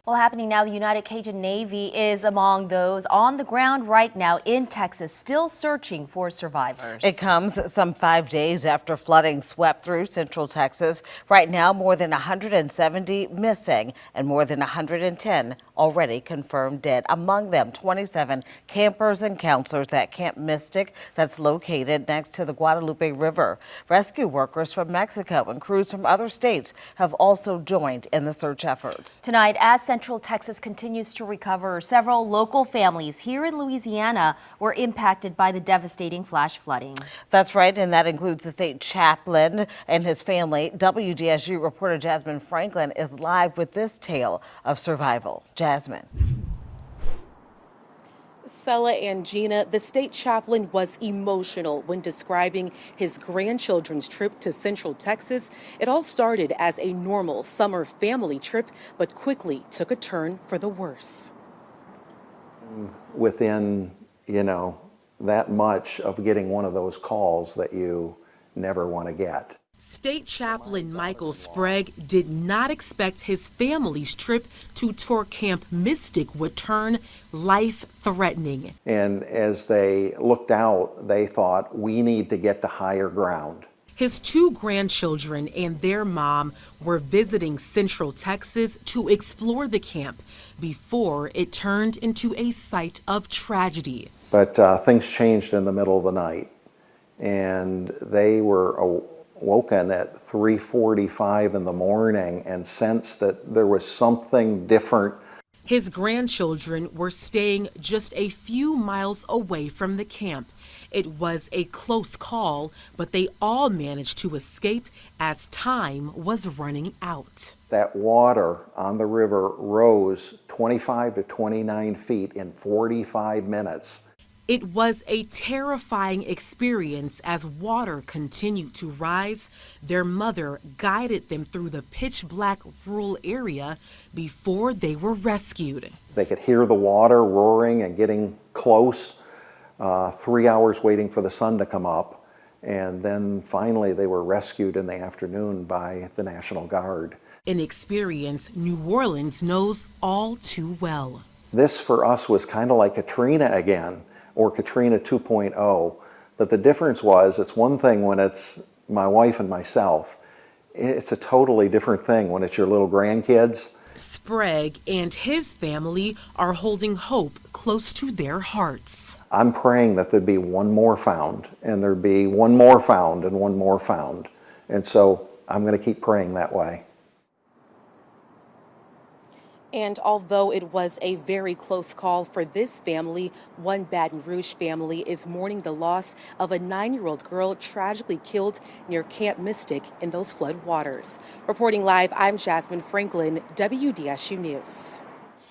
Well, happening now, the United Cajun Navy is among those on the ground right now in Texas, still searching for survivors. It comes some 5 days after flooding swept through central Texas. Right now, more than 170 missing and more than 110 already confirmed dead. Among them, 27 campers and counselors at Camp Mystic that's located next to the Guadalupe River. Rescue workers from Mexico and crews from other states have also joined in the search efforts. Tonight, as Central Texas continues to recover, several local families here in Louisiana were impacted by the devastating flash flooding. That's right, and that includes the state chaplain and his family. WDSU reporter Jasmine Franklin is live with this tale of survival. Jasmine. Sela and Gina, the state chaplain was emotional when describing his grandchildren's trip to Central Texas. It all started as a normal summer family trip, but quickly took a turn for the worse. Within, that much of getting one of those calls that you never want to get. State Chaplain Michael Sprague did not expect his family's trip to tour Camp Mystic would turn life-threatening. And as they looked out, they thought, we need to get to higher ground. His two grandchildren and their mom were visiting Central Texas to explore the camp before it turned into a site of tragedy. But things changed in the middle of the night, and they were woken at 3:45 in the morning and sensed that there was something different. His grandchildren were staying just a few miles away from the camp. It was a close call, but they all managed to escape as time was running out. That water on the river rose 25 to 29 feet in 45 minutes. It was a terrifying experience as water continued to rise. Their mother guided them through the pitch-black rural area before they were rescued. They could hear the water roaring and getting close, 3 hours waiting for the sun to come up, and then finally they were rescued in the afternoon by the National Guard. An experience New Orleans knows all too well. This for us was kind of like Katrina again, or Katrina 2.0. But the difference was, it's one thing when it's my wife and myself. It's a totally different thing when it's your little grandkids. Sprague and his family are holding hope close to their hearts. I'm praying that there'd be one more found, and there'd be one more found, and one more found. And so I'm going to keep praying that way. And although it was a very close call for this family, one Baton Rouge family is mourning the loss of a 9-year-old girl tragically killed near Camp Mystic in those flood waters. Reporting live, I'm Jasmine Franklin, WDSU News.